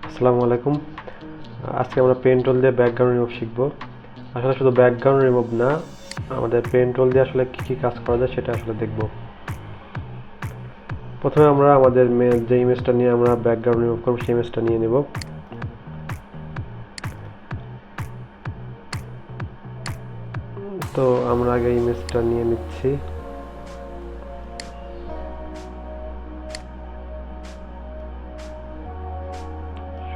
আসসালামু আলাইকুম। আজকে আমরা পেন টুল দিয়ে ব্যাকগ্রাউন্ড রিমুভ শিখব। আসলে শুধু ব্যাকগ্রাউন্ড রিমুভ না, আমাদের পেন টুল দিয়ে আসলে কী কাজ করা যায় সেটা আসলে দেখব। প্রথমে আমরা আমাদের যে ইমেজটা নিয়ে আমরা ব্যাকগ্রাউন্ড রিমুভ করব সেই ইমেজটা নিয়ে নেব। তো আমরা আগে ইমেজটা নিয়ে নিচ্ছি।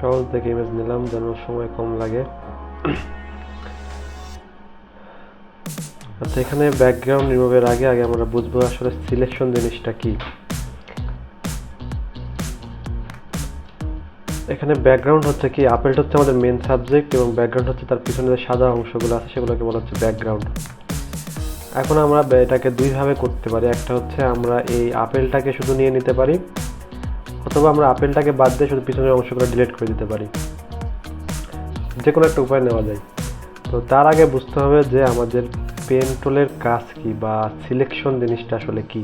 সহজ দেখে ইমেজ নিলাম যেন সময় কম লাগে। আচ্ছা, এখানে ব্যাকগ্রাউন্ড রিমুভের আগে আমরা বুঝবো আসলে সিলেকশন জিনিসটা কি। এখানে ব্যাকগ্রাউন্ড হচ্ছে কি, আপেলটা হচ্ছে আমাদের মেন সাবজেক্ট এবং ব্যাকগ্রাউন্ড হচ্ছে তার পিছনে যে সাদা অংশগুলো আছে সেগুলোকে বলা হচ্ছে ব্যাকগ্রাউন্ড। এখন আমরা এটাকে দুইভাবে করতে পারি। একটা হচ্ছে আমরা এই আপেলটাকে শুধু নিয়ে নিতে পারি, অথবা আমরা আপেলটাকে বাদ দিয়ে শুধু পিছনের অংশগুলো ডিলিট করে দিতে পারি। যে কোনো একটা উপায় নেওয়া যায়। তো তার আগে বুঝতে হবে যে আমাদের পেন টুলের কাজ কি বা সিলেকশন জিনিসটা আসলে কি।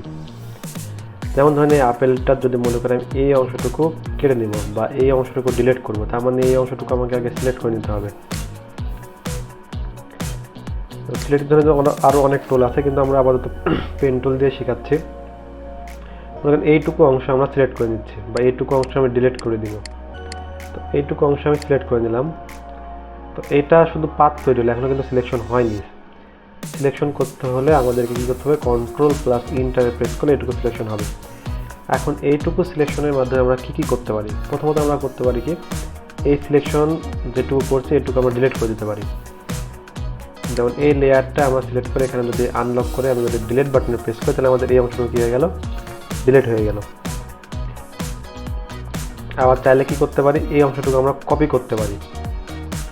যেমন ধরেন এই আপেলটা যদি মনে করেন এই অংশটুকু কেটে নিব বা এই অংশটুকু ডিলিট করব, তার মানে এই অংশটুকু আমাকে আগে সিলেক্ট করে নিতে হবে। সিলেক্ট ধরে আরও অনেক টুল আছে, কিন্তু আমরা আপাতত পেন টুল দিয়ে শেখাচ্ছি। ধরেন এইটুকু অংশ আমরা সিলেক্ট করে নিচ্ছি বা এইটুকু অংশ আমি ডিলিট করে দিব। তো এইটুকু অংশ আমি সিলেক্ট করে নিলাম। তো এটা শুধু পাথ তৈরি হলো, এখনও কিন্তু সিলেকশন হয়নি। সিলেকশন করতে হলে আমাদেরকে কী করতে হবে, কন্ট্রোল+Enter প্রেস করলে এইটুকু সিলেকশন হবে। এখন এইটুকু সিলেকশনের মাধ্যমে আমরা কী করতে পারি। প্রথমত আমরা করতে পারি কি, এই সিলেকশন যেটুকু করছি এটুকু আমরা ডিলিট করে দিতে পারি। যেমন এই লেয়ারটা আমরা সিলেক্ট করে এখানে যদি আনলক করে আমি যদি ডিলিট বাটনে প্রেস করি, তাহলে আমাদের এই অংশটুকু কী হয়ে গেল, ডিলিট হয়ে গেল। আবার চাইলে কি করতে পারি, এই অংশটুকু আমরা কপি করতে পারি।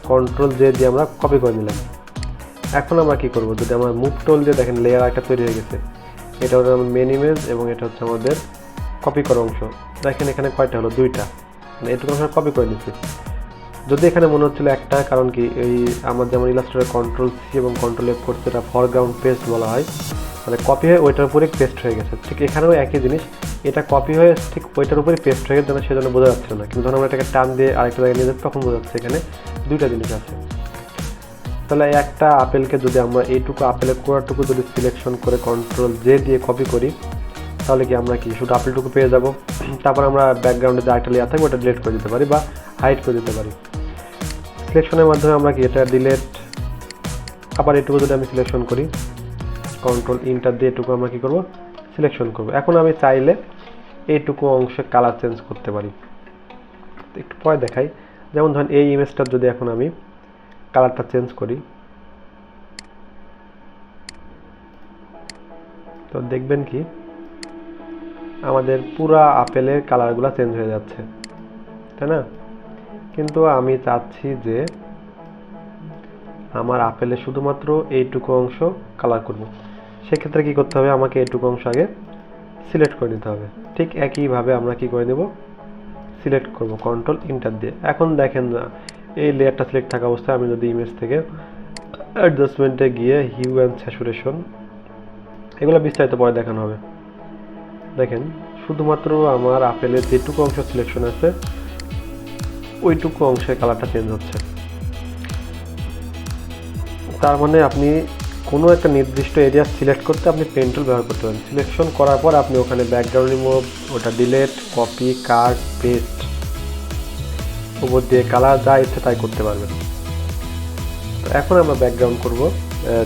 Ctrl+J দিয়ে আমরা কপি করে নিলাম। এখন আমরা কি করব, যদি আমরা মুভ টুল দিয়ে দেখেন লেয়ার একটা তৈরি হয়ে গেছে। এটা হচ্ছে আমাদের মেন ইমেজ এবং এটা হচ্ছে আমাদের কপি করা অংশ। দেখেন এখানে কয়টা হলো, দুইটা, মানে এটুকু আমরা কপি করে নিচ্ছি। যদি এখানে মনে হচ্ছিল একটা, কারণ কি এই আমার যেমন ইলাস্ট্রেটর Ctrl+C এবং Ctrl+F করছে, এটা ফরগ্রাউন্ড পেস্ট বলা হয়, মানে কপি হয়ে ওইটার উপরে পেস্ট হয়ে গেছে। ঠিক এখানেও একই জিনিস, এটা কপি হয়ে ঠিক ওইটার উপরে পেস্ট হয়ে গেছে, সেজন্য বোঝা যাচ্ছে না। কিন্তু যখন আমরা এটাকে টান দিয়ে আরেকটা জায়গায় নিয়ে যাচ্ছি তখন বোঝা যাচ্ছে এখানে দুইটা জিনিস আছে। তাহলে একটা আপেলকে যদি আমরা এইটুকু আপেলের কোয়ারটুকু যদি সিলেকশন করে Ctrl+J দিয়ে কপি করি, তাহলে কি আমরা কি শুধু আপেলটুকু পেয়ে যাব। তারপর আমরা ব্যাকগ্রাউন্ডে যে আরেকটা লেয়ার থাকবে ওটা ডিলিট করে দিতে পারি বা হাইড করে দিতে পারি। সিলেকশনের মাধ্যমে আমরা কি এটা ডিলিট, আবার এটুকু যদি আমি সিলেকশন করি Ctrl+Enter দিয়ে এটুকু আমরা কি করব, সিলেকশন করব। এখন আমি চাইলে এইটুকু অংশে কালার চেঞ্জ করতে পারি। একটু পরে দেখাই। যেমন ধরেন এই ইমেজটার যদি এখন আমি কালারটা চেঞ্জ করি, তো দেখবেন কি আমাদের পুরা আপেলের কালারগুলো চেঞ্জ হয়ে যাচ্ছে, তাই না? কিন্তু আমি চাচ্ছি যে আমার আপেলে শুধুমাত্র এইটুকু অংশ কালার করব। সেক্ষেত্রে কি করতে হবে, আমাকে এইটুকু অংশ আগে সিলেক্ট করে নিতে হবে। ঠিক একইভাবে আমরা কি করে নেব, সিলেক্ট করব Ctrl+Enter দিয়ে। এখন দেখেন এই লেয়ারটা সিলেক্ট থাকা অবস্থায় আমি যদি ইমেজ থেকে অ্যাডজাস্টমেন্টে গিয়ে হিউ অ্যান্ড স্যাচুরেশন, এগুলো বিস্তারিত পরে দেখানো হবে। দেখেন শুধুমাত্র আমার আপেলের যেটুকু অংশ সিলেকশন আছে ওইটুকু অংশের কালারটা চেঞ্জ হচ্ছে। তার মানে আপনি কোনো একটা নির্দিষ্ট এরিয়া সিলেক্ট করতে আপনি পেন টুল ব্যবহার করতে পারেন। সিলেকশন করার পর আপনি ওখানে ব্যাকগ্রাউন্ড রিমুভ, ওটা ডিলিট, কপি, কাট, পেস্ট, উপর দিয়ে কালার যা ইচ্ছে তাই করতে পারবেন। তো এখন আমরা ব্যাকগ্রাউন্ড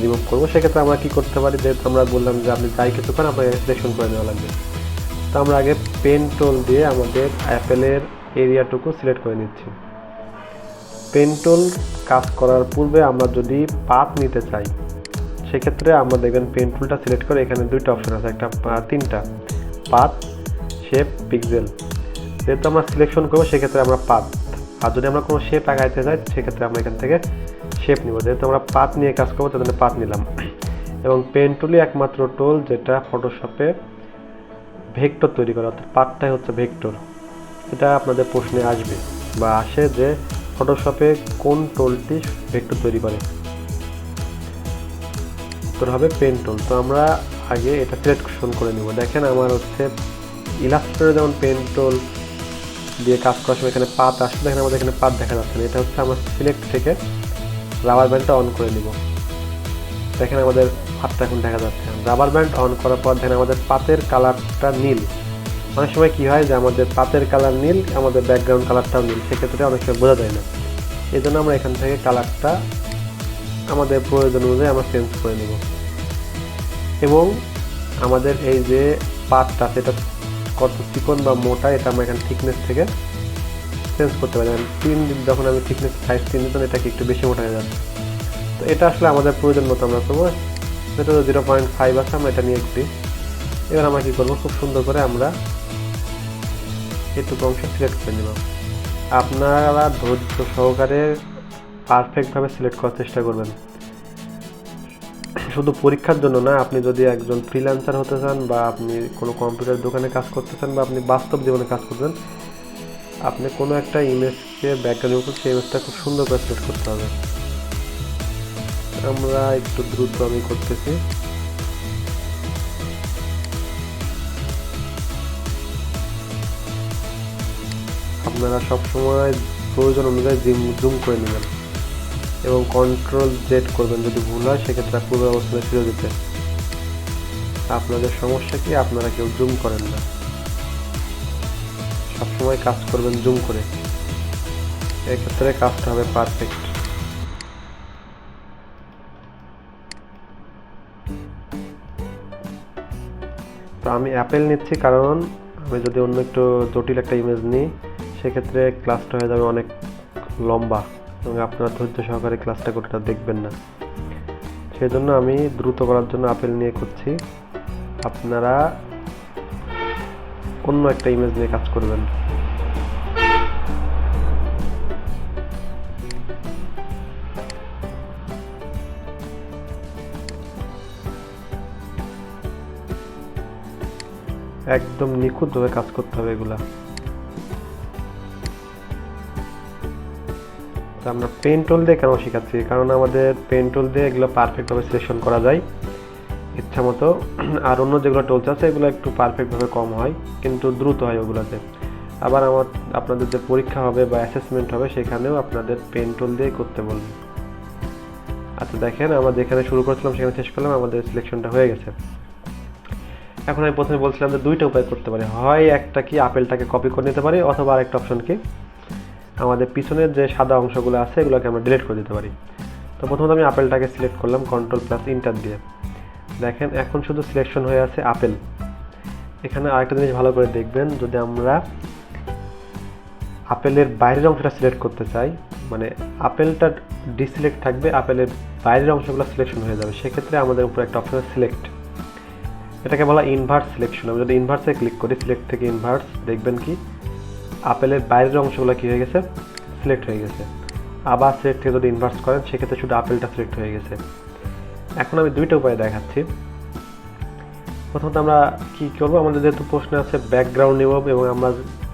রিমুভ করবো। সেক্ষেত্রে আমরা কি করতে পারি, যেহেতু আমরা বললাম যে আপনি যাই কিছু করেন আপনাকে সিলেকশন করে নেওয়া লাগবে। তো আমরা আগে পেন টুল দিয়ে আমাদের অ্যাপেলের এরিয়াটুকু সিলেক্ট করে নিচ্ছি। পেন টুল কাজ করার পূর্বে আমরা যদি পাথ নিতে চাই, সেক্ষেত্রে আমরা দেখবেন পেন টুলটা সিলেক্ট করে এখানে দুইটা অপশন আছে, তিনটা, পাথ, শেপ, পিক্সেল। যেহেতু আমরা সিলেকশন করবো সেক্ষেত্রে আমরা পাথ, আর যদি আমরা কোনো শেপ আগাইতে চাই সেক্ষেত্রে আমরা এখান থেকে শেপ নিব। যেহেতু আমরা পাথ নিয়ে কাজ করবো তার জন্য পাথ নিলাম। এবং পেন টুলই একমাত্র টুল যেটা ফটোশপে ভেক্টর তৈরি করা, অর্থাৎ পাথটাই হচ্ছে ভেক্টর। এটা আপনাদের প্রশ্নে আসবে বা আসে যে ফটোশপে কোন টুলটি ভেক্টর তৈরি করে, উত্তর হবে পেন টুল। তো আমরা আগে এটা সিলেকশন করে নিব। দেখেন আমার হচ্ছে ইলাস্ট্রেটরে যেমন পেন টুল দিয়ে কাজ করার সময় এখানে পাত আসছে, দেখেন আমাদের এখানে পাত দেখা যাচ্ছে না। এটা হচ্ছে আমরা সিলেক্ট থেকে রাবার ব্যান্ডটা অন করে নিব। দেখেন আমাদের পাতটা এখন দেখা যাচ্ছে। রাবার ব্যান্ড অন করার পর দেখেন আমাদের পাতের কালারটা নীল। অনেক সময় কি হয় যে আমাদের পাতের কালার নীল, আমাদের ব্যাকগ্রাউন্ড কালারটাও নীল, সেক্ষেত্রে অনেক সময় বোঝা যায় না। এই জন্য আমরা এখান থেকে কালারটা আমাদের প্রয়োজন অনুযায়ী আমরা চেঞ্জ করে নিব। এবং আমাদের এই যে পাতটা সেটা কত চিকন বা মোটা এটা আমরা এখানে থিকনেস থেকে চেঞ্জ করতে পারি। যখন আমি থিকনেস সাইজ 3 দিতাম এটাকে একটু বেশি মোটা হয়ে যাচ্ছে। তো এটা আসলে আমাদের প্রয়োজন মতো আমরা করবো। এটা 0.5 আছে, আমরা এটা নিয়ে একটি। এবার আমরা কী করবো, খুব সুন্দর করে আমরা এইটুকু অংশ সিলেক্ট করে নিব। আপনারা ধৈর্য সহকারে পারফেক্টভাবে সিলেক্ট করার চেষ্টা করবেন। শুধু পরীক্ষার জন্য না, আপনি যদি একজন ফ্রিল্যান্সার হতে চান বা আপনি কোনো কম্পিউটার দোকানে কাজ করতে চান বা আপনি বাস্তব জীবনে কাজ করতেন, আপনি কোনো একটা ইমেজকে ব্যাকগ্রাউন্ড উপর সেই ইমেজটা খুব সুন্দর করে সিলেক্ট করতে হবে। আমরা একটু দ্রুত আমি করতেছি। আপনারা সবসময় প্রয়োজন অনুযায়ী জুম করে নেবেন এবং কন্ট্রোল জেড করবেন। যদি ভুল হয় সেক্ষেত্রে পূর্ব অবস্থায় ফিরে যেতে। আপনাদের সমস্যা কি, আপনারা কেউ জুম করেন না, সবসময় কাজ করবেন জুম করে, এক্ষেত্রে কাজটা হবে পারফেক্ট। তো আমি অ্যাপেল নিচ্ছি কারণ আমি যদি অন্য একটু জটিল একটা ইমেজ নিই সেক্ষেত্রে ক্লাসটা হয়ে যাবে অনেক লম্বা এবং আপনারা ধৈর্য সহকারে ক্লাসটা গোটাটা দেখবেন না। সেই জন্য আমি দ্রুত করার জন্য অ্যাপেল নিয়ে করছি। আপনারা অন্য একটা ইমেজ নিয়ে কাজ করবেন। একদম নিখুঁতভাবে কাজ করতে হবে এগুলা। তো আমরা পেন টুল দিয়ে কেন শেখাচ্ছি, কারণ আমাদের পেন টুল দিয়ে এগুলো পারফেক্টভাবে সিলেকশন করা যায় ইচ্ছা মতো। আর অন্য যেগুলো টুলস আছে এগুলো একটু পারফেক্টভাবে কম হয় কিন্তু দ্রুত হয় ওগুলোতে। আবার আপনাদের যে পরীক্ষা হবে বা অ্যাসেসমেন্ট হবে সেখানেও আপনাদের পেন টুল দিয়ে করতে বলবে। আচ্ছা দেখেন আমরা যেখানে শুরু করেছিলাম সেখানে শেষ করলাম, আমাদের সিলেকশনটা হয়ে গেছে। এখন আমি প্রথমে বলছিলাম যে দুইটা উপায় করতে পারি, হয় একটা কি আপেলটাকে কপি করে নিতে পারি, অথবা আরেকটা অপশন কি আমাদের পিছনের যে সাদা অংশগুলো আছে এগুলোকে আমরা ডিলিট করে দিতে পারি। তো প্রথমত আমি আপেলটাকে সিলেক্ট করলাম Ctrl+Enter দিয়ে। দেখেন এখন শুধু সিলেকশন হয়ে আছে আপেল। এখানে আরেকটা জিনিস ভালো করে দেখবেন, যদি আমরা আপেলের বাইরের অংশটা সিলেক্ট করতে চাই, মানে আপেলটা ডিসিলেক্ট থাকবে, আপেলের বাইরের অংশগুলো সিলেকশন হয়ে যাবে, সেক্ষেত্রে আমাদের উপর একটা অপশন সিলেক্ট, এটাকে বলা ইনভার্স সিলেকশন। আমি যদি ইনভার্সে ক্লিক করি, সিলেক্ট থেকে ইনভার্স, দেখবেন কি আপেলের বাইরের অংশগুলো কী হয়ে গেছে, সিলেক্ট হয়ে গেছে। আবার সিলেক্ট থেকে যদি ইনভার্স করেন সেক্ষেত্রে শুধু আপেলটা সিলেক্ট হয়ে গেছে। এখন আমি দুইটা উপায় দেখাচ্ছি। প্রথমত আমরা কি করব, আমাদের যেহেতু প্রশ্ন আছে ব্যাকগ্রাউন্ড রিমুভ এবং আমরা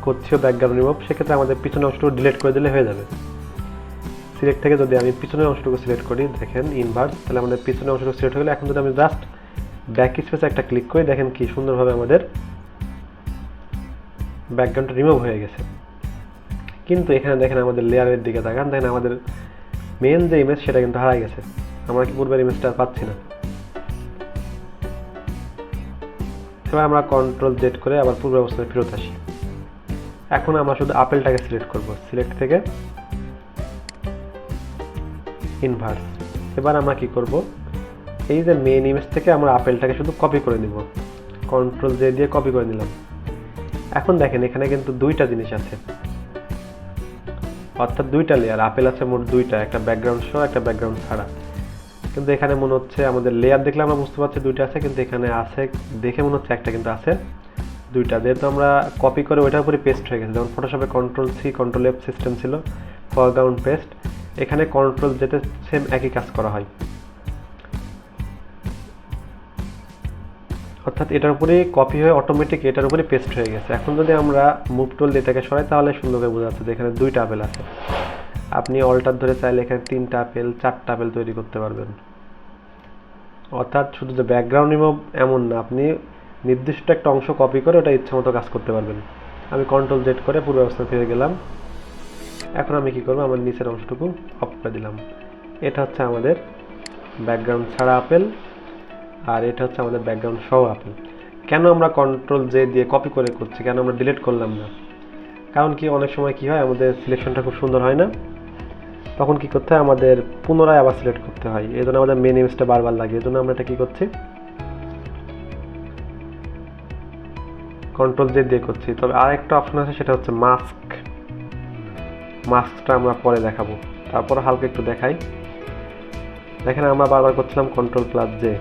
করছিও ব্যাকগ্রাউন্ড রিমুভ, সেক্ষেত্রে আমাদের পিছনের অংশটুকু ডিলিট করে দিলে হয়ে যাবে। সিলেক্ট থেকে যদি আমি পিছনের অংশটুকু সিলেক্ট করি, দেখেন ইনভার্স, তাহলে আমাদের পিছনের অংশটুকু সিলেক্ট হয়ে গেলে। এখন যদি আমি জাস্ট ব্যাক স্পেসে একটা ক্লিক করি, দেখেন কি সুন্দরভাবে আমাদের ব্যাকগ্রাউন্ডটা রিমুভ হয়ে গেছে। কিন্তু এখানে দেখেন আমাদের লেয়ারের দিকে তাকান, দেখেন আমাদের মেন যে ইমেজ সেটা কিন্তু হারাই গেছে, আমরা কি পূর্বের ইমেজটা পাচ্ছি না। এবার আমরা Ctrl+Z করে আবার পূর্ব অবস্থায় ফেরত আসি। এখন আমরা শুধু আপেলটাকে সিলেক্ট করব, সিলেক্ট থেকে ইনভার্স। এবার আমরা কি করব, এই যে মেন ইমেজ থেকে আমরা আপেলটাকে শুধু কপি করে নিব, Ctrl+Z দিয়ে কপি করে নিলাম। এখন দেখেন এখানে কিন্তু দুইটা জিনিস আছে, অর্থাৎ দুইটা লেয়ার, আপেল আছে মোট দুইটা, একটা ব্যাকগ্রাউন্ড সহ একটা ব্যাকগ্রাউন্ড ছাড়া। কিন্তু এখানে মনে হচ্ছে আমাদের লেয়ার দেখলে আমরা বুঝতে পারছি দুইটা আছে, কিন্তু এখানে আছে দেখে মনে হচ্ছে একটা, কিন্তু আছে দুইটা। যেহেতু আমরা কপি করে ওইটার উপরে পেস্ট হয়ে গেছে, যেমন ফটোশপে Ctrl+C Ctrl+F সিস্টেম ছিল ফরগ্রাউন্ড পেস্ট, এখানে Ctrl+Z সেম একই কাজ করা হয়, অর্থাৎ এটার উপরে কপি হয়ে অটোমেটিক এটার উপরে পেস্ট হয়ে গেছে। এখন যদি আমরা মুভ টুল দিয়ে এটাকে সরাই তাহলে সুন্দর করে বোঝা যাচ্ছে যে এখানে দুইটা আপেল আছে। আপনি অল্টার ধরে চাইলে এখানে 3টা আপেল 4টা আপেল তৈরি করতে পারবেন। অর্থাৎ শুধু যে ব্যাকগ্রাউন্ড রিমুভ এমন না, আপনি নির্দিষ্ট একটা অংশ কপি করে ওটা ইচ্ছা মতো কাজ করতে পারবেন। আমি কন্ট্রোল জেড করে পুরো অবস্থায় ফিরে গেলাম। এখন আমি কি করবো, আমার নিচের অংশটুকু অফ করে দিলাম। এটা হচ্ছে আমাদের ব্যাকগ্রাউন্ড ছাড়া আপেল, আর এটা হচ্ছে আমাদের ব্যাকগ্রাউন্ড সহ আপেল। কেন আমরা কন্ট্রোল জে দিয়ে কপি করে করছি, কেন আমরা ডিলিট করলাম না? কারণ কি, অনেক সময় কি হয়, আমাদের সিলেকশনটা খুব সুন্দর হয় না, তখন কি করতে হয়, আমাদের পুনরায় আবার সিলেক্ট করতে হয়। এই জন্য আমাদের মেন ইমেজটা বারবার লাগে। এই জন্য আমরা এটা কি করছি, কন্ট্রোল জে দিয়ে করছি। তবে আরেকটা অপশন আছে, সেটা হচ্ছে মাস্ক। মাস্কটা আমরা পরে দেখাবো, তারপর হালকা একটু দেখাই। দেখেন আমরা বারবার করছিলাম কন্ট্রোল প্লাস জে,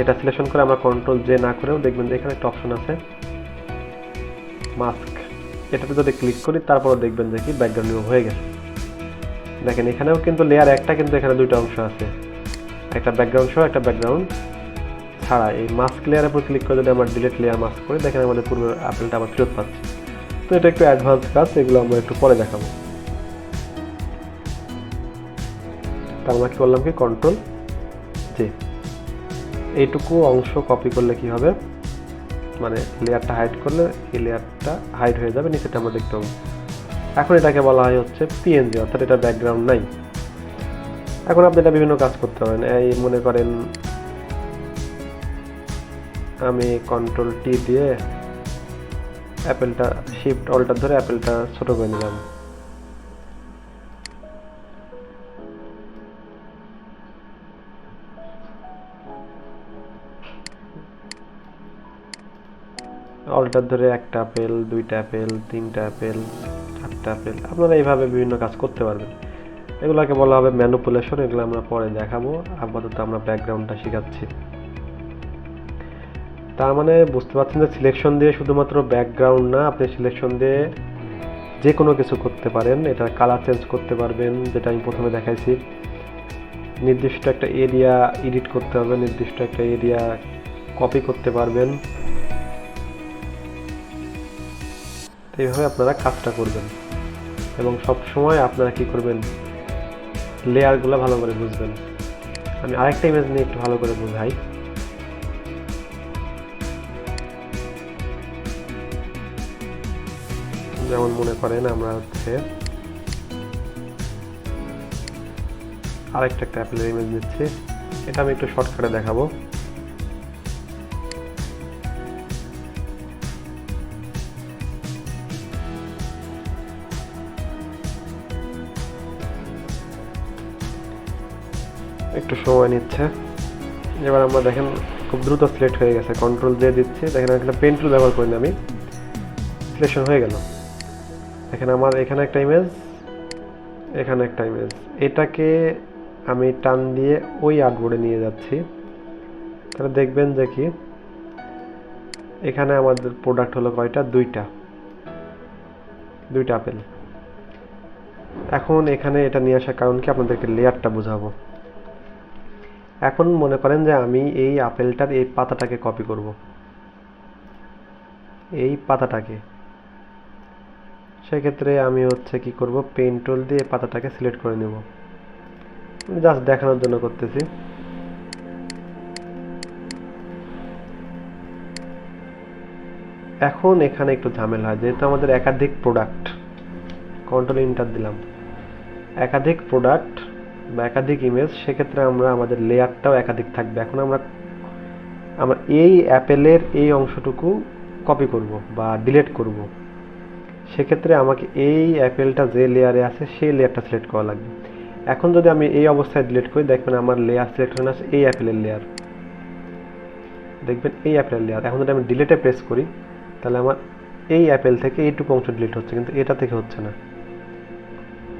এটা সিলেকশন করে আমরা কন্ট্রোল জে না করেও দেখবেন যে এখানে একটা অপশন আছে মাস্ক, এটাতে যদি ক্লিক করি তারপর দেখবেন যে কি ব্যাকগ্রাউন্ড রিমুভ হয়ে গেছে। দেখেন এখানেও কিন্তু লেয়ার একটা, কিন্তু এখানে দুইটা অংশ আছে, একটা ব্যাকগ্রাউন্ড সহ একটা ব্যাকগ্রাউন্ড ছাড়া। এই মাস্ক লেয়ারের উপর ক্লিক করে যদি আমরা ডিলিট লেয়ার মাস্ক করি, দেখেন আমাদের পূর্বের আপেলটা আবার ফেরত পাচ্ছি। তো এটা একটু অ্যাডভান্স কাজ, এগুলো আমরা একটু পরে দেখাবো। তা আমরা কি করলাম, কি কন্ট্রোল জে, এইটুকু অংশ কপি করলে কি হবে, মানে লেয়ারটা হাইড করলে এই লেয়ারটা হাইড হয়ে যাবে, নিচেটা আমরা দেখতে পাবো। এখন এটাকে বলা হয় হচ্ছে পিএনজি, অর্থাৎ এটা ব্যাকগ্রাউন্ড নাই। এখন আপনি এটা বিভিন্ন কাজ করতে পারেন। এই মনে করেন আমি কন্ট্রোল টি দিয়ে অ্যাপেলটা শিফট অল্টার ধরে অ্যাপেলটা ছোট করে নিলাম। অল্টার ধরে একটা আপেল, দুইটা আপেল, তিনটা আপেল, চারটা আপেল, আপনারা এইভাবে বিভিন্ন কাজ করতে পারবেন। এগুলোকে বলা হবে ম্যানিপুলেশন, এগুলো আমরা পরে দেখাবো। আপাতত আমরা ব্যাকগ্রাউন্ডটা শেখাচ্ছি। তার মানে বুঝতে পারছেন যে সিলেকশন দিয়ে শুধুমাত্র ব্যাকগ্রাউন্ড না, আপনি সিলেকশন দিয়ে যে কোনো কিছু করতে পারেন। এটা কালার চেঞ্জ করতে পারবেন, যেটা আমি প্রথমে দেখাইছি। নির্দিষ্ট একটা এরিয়া এডিট করতে হবে, নির্দিষ্ট একটা এরিয়া কপি করতে পারবেন। এইভাবে আপনারা কাজটা করবেন, এবং সব সময় আপনারা কি করবেন, লেয়ারগুলো ভালো করে বুঝবেন। আমি আরেকটা ইমেজ নিয়ে একটু ভালো করে বোঝাই। যেমন মনে করেন আমরা হচ্ছে আরেকটা অ্যাপেলের ইমেজ নিচ্ছি, এটা আমি একটু শর্টকাটে দেখাবো। একটু সময় নিচ্ছে। এবার আমরা দেখেন খুব দ্রুত সিলেক্ট হয়ে গেছে, কন্ট্রোল জে দিচ্ছি, দেখেন একটা পেন টুল ব্যবহার করিনি আমি, সিলেকশন হয়ে গেল। দেখেন আমার এখানে একটা ইমেজ, এখানে একটা ইমেজ, এটাকে আমি টান দিয়ে ওই আর্টবোর্ডে নিয়ে যাচ্ছি। তাহলে দেখবেন যে কি এখানে আমাদের প্রোডাক্ট হলো কয়টা, দুইটা আপেল। এখন এখানে এটা নিয়ে আসার কারণ কি, আপনাদেরকে লেয়ারটা বোঝাবো। এখন মনে করেন যে আমি এই আপেলটার এই পাতাটাকে কপি করব, এই পাতাটাকে। সেক্ষেত্রে আমি হচ্ছে কি করব, পেন টুল দিয়ে পাতাটাকে সিলেক্ট করে নেব, জাস্ট দেখানোর জন্য করতেছি। এখন এখানে একটু ঝামেলা হয়, যেহেতু আমাদের একাধিক প্রোডাক্ট, কন্ট্রোল এন্টার দিলাম, একাধিক প্রোডাক্ট বা একাধিক ইমেজ, সেক্ষেত্রে আমরা আমাদের লেয়ারটাও একাধিক থাকবে। এখন আমরা এই অ্যাপেলের এই অংশটুকু কপি করব বা ডিলিট করব, সেক্ষেত্রে আমাকে এই অ্যাপেলটা যে লেয়ারে আছে সেই লেয়ারটা সিলেক্ট করা লাগবে। এখন যদি আমি এই অবস্থায় ডিলিট করি, দেখবেন আমার লেয়ার সিলেকশন আছে এই অ্যাপেলের লেয়ার, দেখবেন এই অ্যাপেলের লেয়ার। এখন যদি আমি ডিলিটে প্রেস করি, তাহলে আমার এই অ্যাপেল থেকে এইটুকু অংশ ডিলিট হচ্ছে, কিন্তু এটা থেকে হচ্ছে না।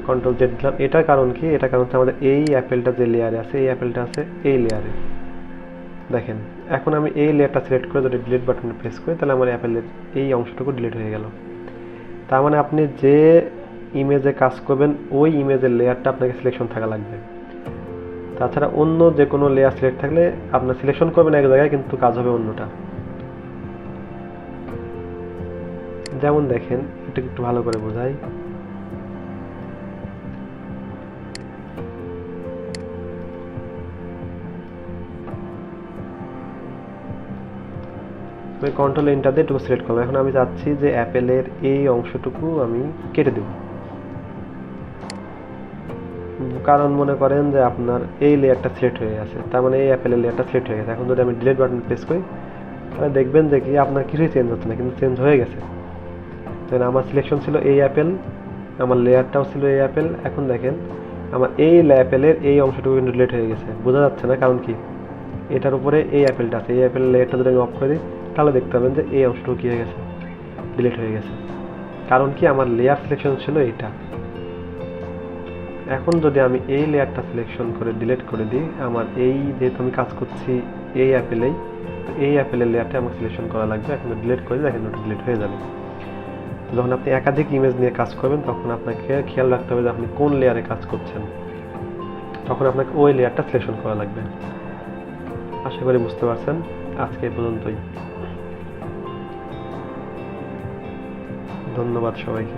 কন্ট্রোল জেড দিলাম, এটার কারণ কি, এটার কারণ হচ্ছে আমাদের এই অ্যাপেলটা যে লেয়ারে আছে, এই অ্যাপেলটা আছে এই লেয়ারে। দেখেন এখন আমি এই লেয়ারটা সিলেক্ট করে যদি ডিলিট বাটনে প্রেস করি, তাহলে আমার অ্যাপেলের এই অংশটুকু ডিলিট হয়ে গেল। তার মানে আপনি যে ইমেজে কাজ করবেন ওই ইমেজের লেয়ারটা আপনাকে সিলেকশন থাকা লাগবে। তাছাড়া অন্য যে কোনো লেয়ার সিলেক্ট থাকলে আপনার সিলেকশন করবেন এক জায়গায়, কিন্তু কাজ হবে অন্যটা। যেমন দেখেন, এটা একটু ভালো করে বোঝাই। আমি কন্ট্রোল এন্টার দিয়ে এটুকু সিলেক্ট করবো। এখন আমি চাচ্ছি যে অ্যাপেলের এই অংশটুকু আমি কেটে দেব, কারণ মনে করেন যে আপনার এই লেয়ারটা সিলেক্ট হয়ে গেছে, তার মানে এই অ্যাপেলের লেয়ারটা সিলেক্ট হয়ে গেছে। এখন যদি আমি ডিলিট বাটন প্রেস করি তাহলে দেখবেন যে কি আপনার কিছুই চেঞ্জ হচ্ছে না, কিন্তু চেঞ্জ হয়ে গেছে। তাহলে আমার সিলেকশন ছিল এই অ্যাপেল, আমার লেয়ারটাও ছিল এই অ্যাপেল। এখন দেখেন আমার এই অ্যাপেলের এই অংশটুকু কিন্তু ডিলিট হয়ে গেছে, বোঝা যাচ্ছে না কারণ কি এটার উপরে এই অ্যাপেলটা আছে। এই অ্যাপেলের লেয়ারটা যদি আমি অফ করে দিই তাহলে দেখতে পাবেন যে এই অংশটুকু কী হয়ে গেছে, ডিলিট হয়ে গেছে। কারণ কি আমার লেয়ার সিলেকশন ছিল এইটা। এখন যদি আমি এই লেয়ারটা সিলেকশন করে ডিলিট করে দিই, আমার এই যেহেতু আমি কাজ করছি এই অ্যাপেলেই, তো এই অ্যাপেলের লেয়ারটা আমার সিলেকশন করা লাগবে। এখন ডিলিট করে দেখেন ওটা ডিলিট হয়ে যাবে। যখন আপনি একাধিক ইমেজ নিয়ে কাজ করবেন তখন আপনাকে খেয়াল রাখতে হবে যে আপনি কোন লেয়ারে কাজ করছেন, তখন আপনাকে ওই লেয়ারটা সিলেকশন করা লাগবে। আশা করি বুঝতে পারছেন। আজকে এই পর্যন্তই, ধন্যবাদ সবাইকে।